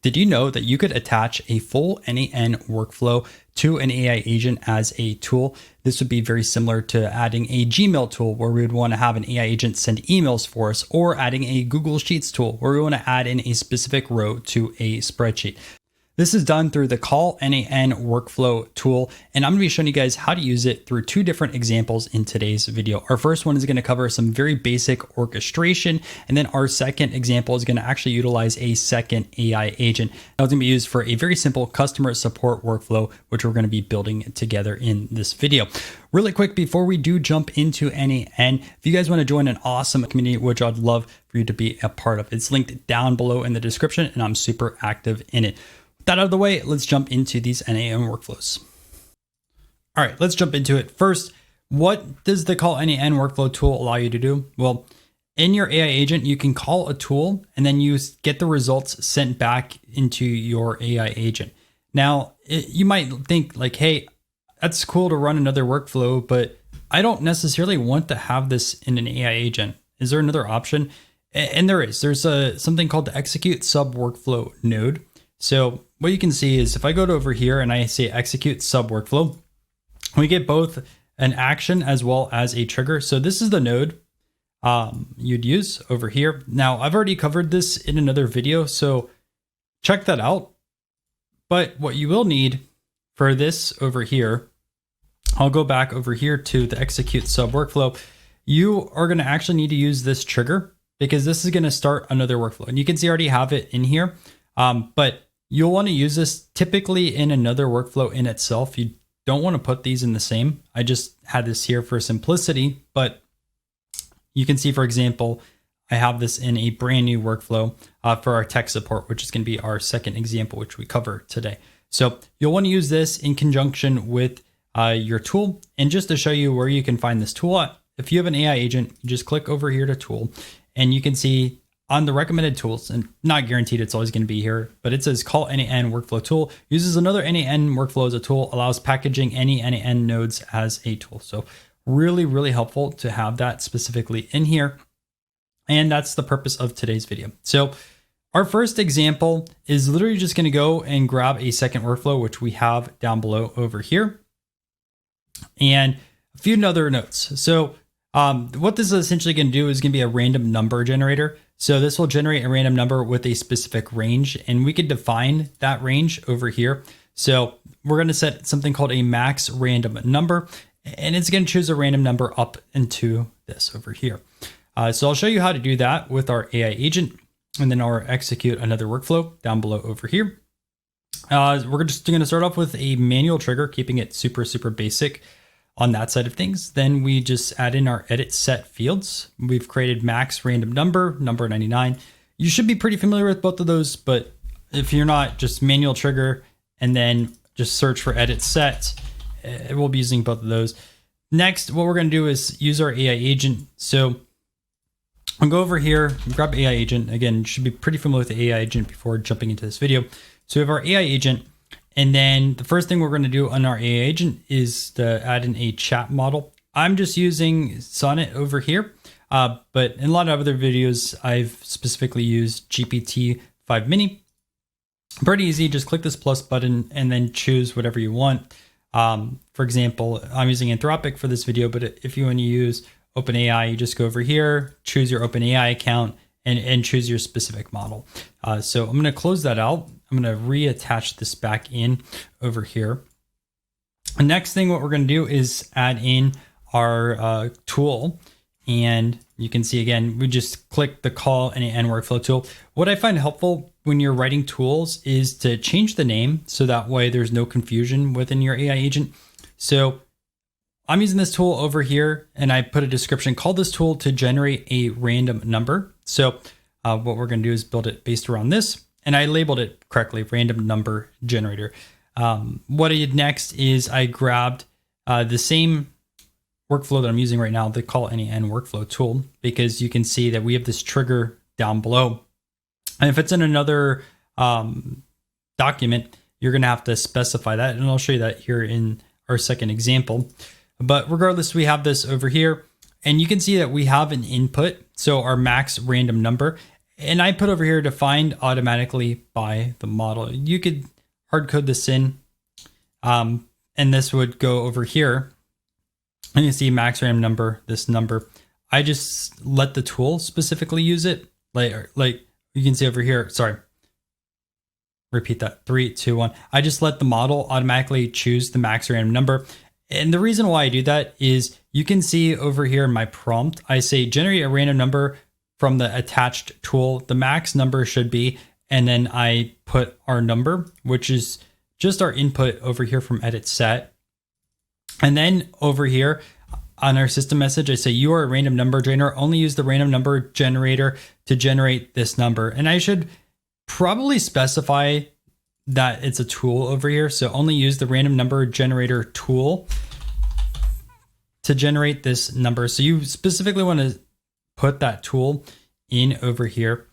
Did you know that you could attach a full n8n workflow to an AI agent as a tool? This would be very similar to adding a Gmail tool where we would want to have an AI agent send emails for us, or adding a Google Sheets tool where we want to add in a specific row to a spreadsheet. This is done through the call n8n workflow tool, and I'm going to be showing you guys how to use it through two different examples in today's video. Our first one is going to cover some very basic orchestration, and then our second example is going to actually utilize a second AI agent. That's going to be used for a very simple customer support workflow, which we're going to be building together in this video. Really quick, before we do jump into n8n, if you guys want to join an awesome community, which I'd love for you to be a part of, it's linked down below in the description, and I'm super active in it. That out of the way, let's jump into these n8n workflows. All right, let's jump into it. First, what does the call n8n workflow tool allow you to do? Well, in your AI agent, you can call a tool and then you get the results sent back into your AI agent. Now, you might think like, hey, that's cool to run another workflow, but I don't necessarily want to have this in an AI agent. Is there another option? And there is. There's something called the execute Subworkflow node. So what you can see is if I go to over here and I say execute Subworkflow, we get both an action as well as a trigger. So this is the node you'd use over here. Now I've already covered this in another video, so check that out. But what you will need for this over here, I'll go back over here to the execute Subworkflow. You are going to actually need to use this trigger because this is going to start another workflow. And you can see I already have it in here, but you'll want to use this typically in another workflow in itself. You don't want to put these in the same. I just had this here for simplicity, but you can see, for example, I have this in a brand new workflow for our tech support, which is going to be our second example, which we cover today. So you'll want to use this in conjunction with your tool. And just to show you where you can find this tool at, if you have an AI agent, you just click over here to tool, and you can see on the recommended tools, and not guaranteed it's always going to be here, but it says call n8n workflow tool, uses another n8n workflow as a tool, allows packaging any n8n nodes as a tool. So really, really helpful to have that specifically in here. And that's the purpose of today's video. So our first example is literally just going to go and grab a second workflow, which we have down below over here, and a few other notes. So what this is essentially going to do is going to be a random number generator. So this will generate a random number with a specific range, and we could define that range over here. So we're going to set something called a max random number, and it's going to choose a random number up into this over here. So I'll show you how to do that with our AI agent, and then I'll execute another workflow down below over here. We're just going to start off with a manual trigger, keeping it super basic on that side of things. Then we just add in our edit set fields. We've created max random number 99. You should be pretty familiar with both of those, but if you're not, just manual trigger and then just search for edit set. We'll be using both of those. Next, what we're going to do is use our AI agent. So I'll go over here, grab AI agent. Again, you should be pretty familiar with the AI agent before jumping into this video. So we have our AI agent. And then the first thing we're going to do on our AI agent is to add in a chat model. I'm just using Sonnet over here, but in a lot of other videos, I've specifically used GPT-5 Mini. Pretty easy, just click this plus button and then choose whatever you want. For example, I'm using Anthropic for this video, but if you want to use OpenAI, you just go over here, choose your OpenAI account, and choose your specific model. So I'm going to close that out. I'm going to reattach this back in over here. The next thing, what we're going to do is add in our tool. And you can see, again, we just click the call n8n workflow tool. What I find helpful when you're writing tools is to change the name, so that way there's no confusion within your AI agent. So I'm using this tool over here, and I put a description, call this tool to generate a random number. So what we're going to do is build it based around this. And I labeled it correctly, random number generator. What I did next is I grabbed the same workflow that I'm using right now, the call n8n workflow tool, because you can see that we have this trigger down below. And if it's in another document, you're going to have to specify that. And I'll show you that here in our second example. But regardless, we have this over here, and you can see that we have an input. So our max random number. And I put over here defined automatically by the model. You could hard code this in, and this would go over here. And you see max random number, this number. I just let the tool specifically use it. Like you can see over here, sorry. Repeat that, 3, 2, 1. I just let the model automatically choose the max random number. And the reason why I do that is you can see over here in my prompt, I say generate a random number from the attached tool. The max number should be, and then I put our number, which is just our input over here from edit set. And then over here on our system message, I say you are a random number generator. Only use the random number generator to generate this number. And I should probably specify that it's a tool over here. So only use the random number generator tool to generate this number. So you specifically want to put that tool in over here.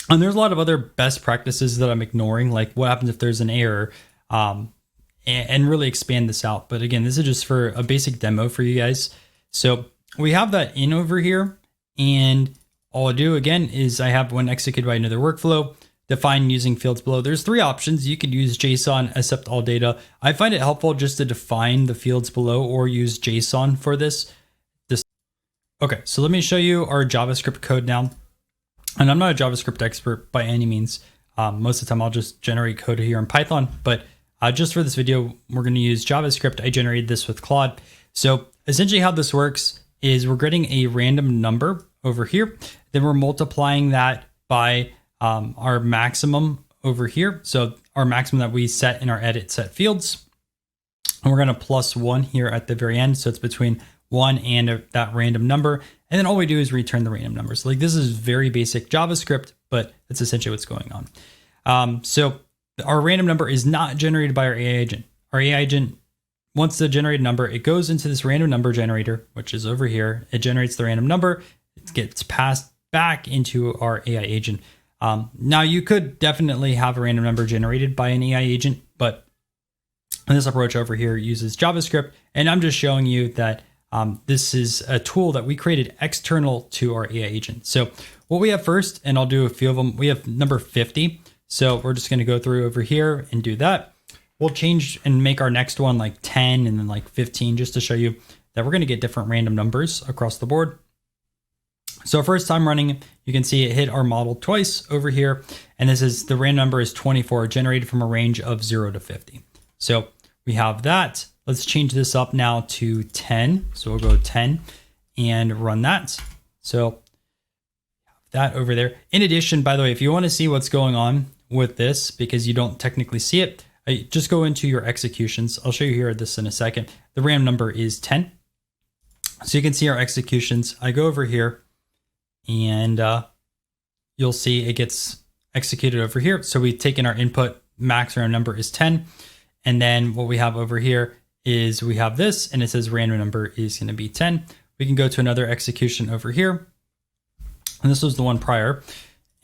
And there's a lot of other best practices that I'm ignoring, like what happens if there's an error, and really expand this out. But again, this is just for a basic demo for you guys. So we have that in over here, and all I do again is I have one executed by another workflow, define using fields below. There's 3 options. You could use JSON, accept all data. I find it helpful just to define the fields below or use JSON for this. Okay, so let me show you our JavaScript code now. And I'm not a JavaScript expert by any means. Most of the time I'll just generate code here in Python, but just for this video, we're going to use JavaScript. I generated this with Claude. So essentially how this works is we're getting a random number over here. Then we're multiplying that by our maximum over here. So our maximum that we set in our edit set fields. And we're going to plus 1 here at the very end. So it's between 1 and that random number. And then all we do is return the random number. So like this is very basic JavaScript, but that's essentially what's going on. So our random number is not generated by our AI agent. Our AI agent wants to generate a number. It goes into this random number generator, which is over here. It generates the random number. It gets passed back into our AI agent. Now you could definitely have a random number generated by an AI agent, but this approach over here uses JavaScript. And I'm just showing you that this is a tool that we created external to our AI agent. So what we have first, and I'll do a few of them, we have number 50. So we're just going to go through over here and do that. We'll change and make our next one like 10 and then like 15, just to show you that we're going to get different random numbers across the board. So first time running, you can see it hit our model twice over here. And this is the random number is 24, generated from a range of 0 to 50. So we have that. Let's change this up now to 10. So we'll go 10 and run that. So that over there. In addition, by the way, if you want to see what's going on with this, because you don't technically see it, just go into your executions. I'll show you here this in a second. The random number is 10. So you can see our executions. I go over here and you'll see it gets executed over here. So we've taken our input, max random number is 10. And then what we have over here is we have this, and it says random number is going to be 10. We can go to another execution over here. And this was the one prior.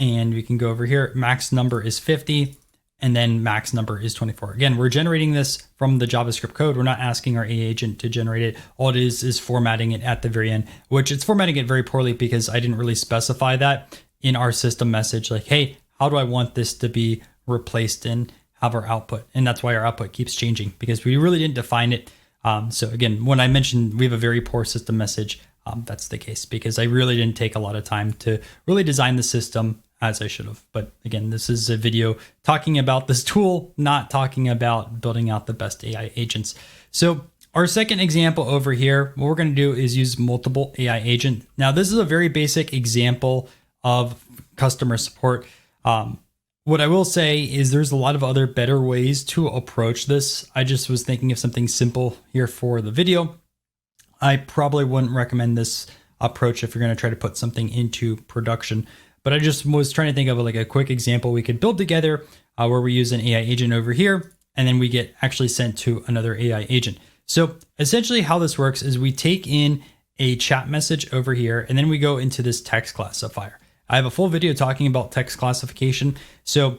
And we can go over here. Max number is 50. And then max number is 24. Again, we're generating this from the JavaScript code. We're not asking our AI agent to generate it. All it is formatting it at the very end, which it's formatting it very poorly because I didn't really specify that in our system message. Like, hey, how do I want this to be replaced and have our output? And that's why our output keeps changing, because we really didn't define it. So again, when I mentioned we have a very poor system message, that's the case because I really didn't take a lot of time to really design the system as I should have. But again, this is a video talking about this tool, not talking about building out the best AI agents. So our second example over here, what we're going to do is use multiple AI agent. Now, this is a very basic example of customer support. What I will say is there's a lot of other better ways to approach this. I just was thinking of something simple here for the video. I probably wouldn't recommend this approach if you're going to try to put something into production. But I just was trying to think of like a quick example we could build together where we use an AI agent over here, and then we get actually sent to another AI agent. So essentially how this works is we take in a chat message over here, and then we go into this text classifier. I have a full video talking about text classification. So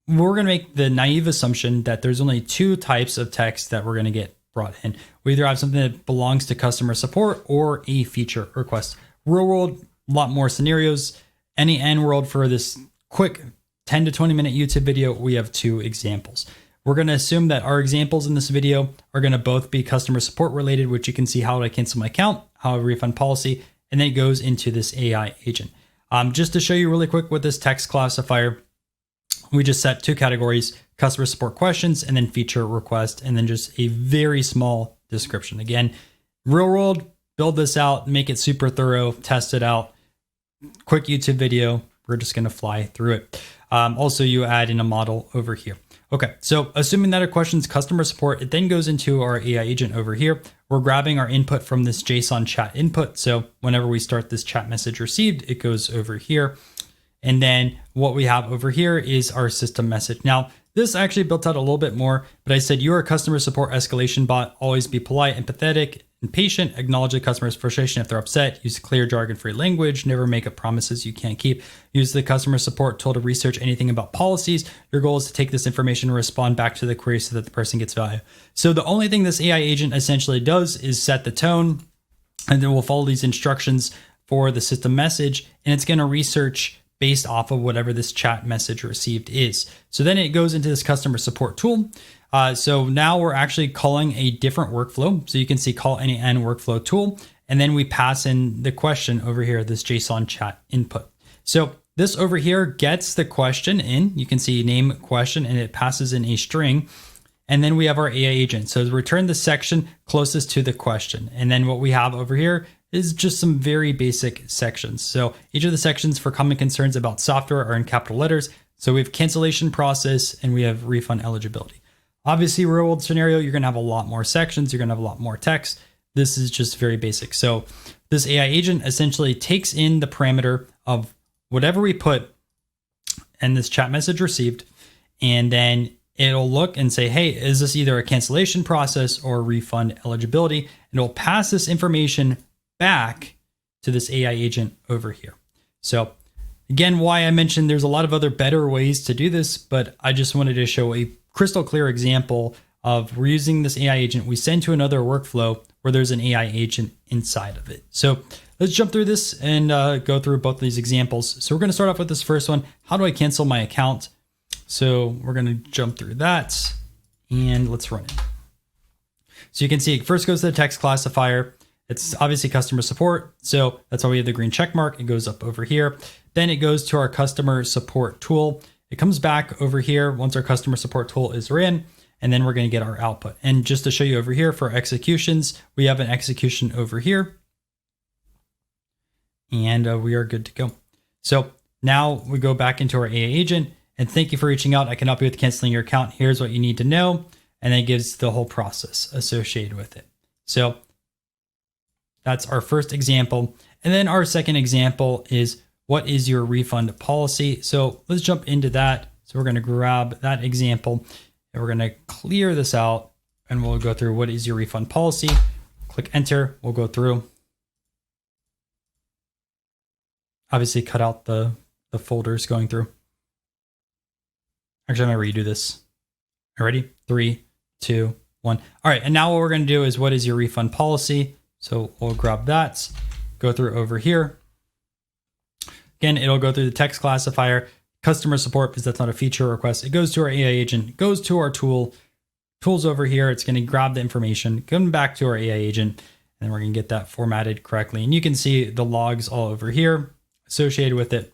we're going to make the naive assumption that there's only 2 types of text that we're going to get brought in. We either have something that belongs to customer support or a feature request. Real world, a lot more scenarios. n8n world, for this quick 10 to 20 minute YouTube video, we have 2 examples. We're going to assume that our examples in this video are going to both be customer support related, which you can see how do I cancel my account, how I refund policy, and then it goes into this AI agent. Just to show you really quick with this text classifier, we just set 2 categories, customer support questions, and then feature request, and then just a very small description. Again, real world, build this out, make it super thorough, test it out. Quick YouTube video, we're just going to fly through it. Also, you add in a model over here. Okay, so assuming that a question's customer support, it then goes into our AI agent over here. We're grabbing our input from this JSON chat input. So whenever we start this chat message received, it goes over here. And then what we have over here is our system message. Now, this actually built out a little bit more, but I said you're a customer support escalation bot. Always be polite, empathetic, and patient. Acknowledge the customer's frustration if they're upset. Use clear jargon-free language. Never make up promises you can't keep. Use the customer support tool to research anything about policies. Your goal is to take this information and respond back to the query so that the person gets value. So the only thing this AI agent essentially does is set the tone, and then we'll follow these instructions for the system message, and it's going to research based off of whatever this chat message received is. So then it goes into this customer support tool. So now we're actually calling a different workflow. So you can see call n8n workflow tool, and then we pass in the question over here, this JSON chat input. So this over here gets the question in. You can see name question, and it passes in a string. And then we have our AI agent. So return the section closest to the question. And then what we have over here is just some very basic sections. So each of the sections for common concerns about software are in capital letters. So we have cancellation process and we have refund eligibility. Obviously, real world scenario, you're gonna have a lot more sections. You're gonna have a lot more text. This is just very basic. So this AI agent essentially takes in the parameter of whatever we put in this chat message received, and then it'll look and say, hey, is this either a cancellation process or refund eligibility? And it'll pass this information back to this AI agent over here. So again, why I mentioned there's a lot of other better ways to do this, but I just wanted to show a crystal clear example of we're using this AI agent. We send to another workflow where there's an AI agent inside of it. So let's jump through this and go through both of these examples. So we're going to start off with this first one. How do I cancel my account? So we're going to jump through that and let's run it. So you can see it first goes to the text classifier. It's obviously customer support. So that's why we have the green check mark. It goes up over here. Then it goes to our customer support tool. It comes back over here once our customer support tool is ran, and then we're going to get our output. And just to show you over here for executions, we have an execution over here, and we are good to go. So now we go back into our AI agent, and thank you for reaching out. I can help you with canceling your account. Here's what you need to know. And then it gives the whole process associated with it. So that's our first example. And then our second example is what is your refund policy? So let's jump into that. So we're going to grab that example and we're going to clear this out and we'll go through what is your refund policy. Click enter. We'll go through. Obviously cut out the folders going through. Actually, I'm going to redo this. Ready? 3, 2, 1. All right. And now what we're going to do is what is your refund policy? So we'll grab that, go through over here. Again, it'll go through the text classifier, customer support, because that's not a feature request. It goes to our AI agent, goes to our tools over here. It's going to grab the information, come back to our AI agent, and then we're going to get that formatted correctly. And you can see the logs all over here associated with it.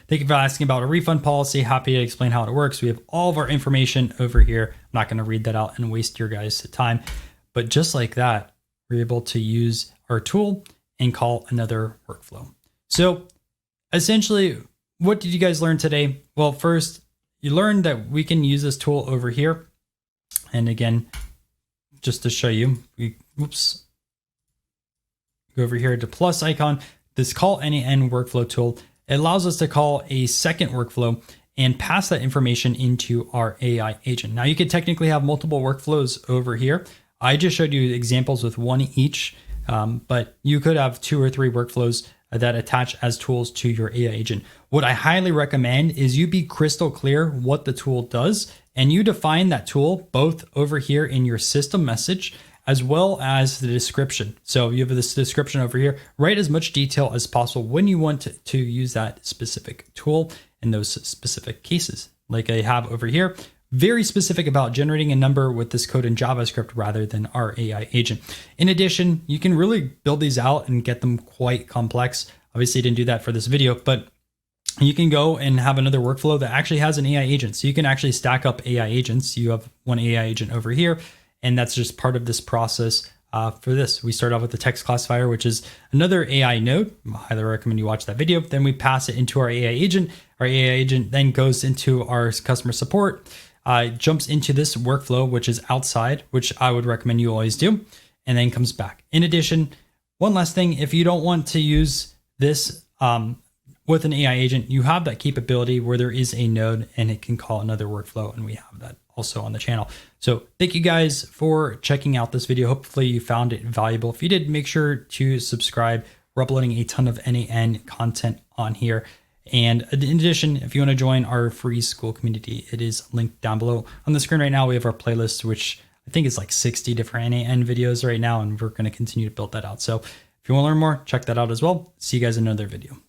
Thank you for asking about a refund policy. Happy to explain how it works. We have all of our information over here. I'm not going to read that out and waste your guys' time. But just like that, we're able to use our tool and call another workflow. So essentially, what did you guys learn today? Well, first, you learned that we can use this tool over here. And again, just to show you, go over here to plus icon, this call n8n workflow tool. It allows us to call a second workflow and pass that information into our AI agent. Now you could technically have multiple workflows over here. I just showed you examples with one each, but you could have 2 or 3 workflows that attach as tools to your AI agent. What I highly recommend is you be crystal clear what the tool does and you define that tool both over here in your system message as well as the description. So you have this description over here. Write as much detail as possible when you want to use that specific tool in those specific cases. Like I have over here, very specific about generating a number with this code in JavaScript rather than our AI agent. In addition, you can really build these out and get them quite complex. Obviously, I didn't do that for this video, but you can go and have another workflow that actually has an AI agent. So you can actually stack up AI agents. You have one AI agent over here, and that's just part of this process. For this, we start off with the text classifier, which is another AI node. I highly recommend you watch that video. Then we pass it into our AI agent. Our AI agent then goes into our customer support, jumps into this workflow, which is outside, which I would recommend you always do, and then comes back. In addition, one last thing, if you don't want to use this with an AI agent, you have that capability where there is a node and it can call another workflow, and we have that also on the channel. So thank you guys for checking out this video. Hopefully you found it valuable. If you did, make sure to subscribe. We're uploading a ton of n8n content on here. And in addition, if you want to join our free school community, it is linked down below. On the screen right now, we have our playlist, which I think is like 60 different n8n videos right now, and we're going to continue to build that out. So if you want to learn more, check that out as well. See you guys in another video.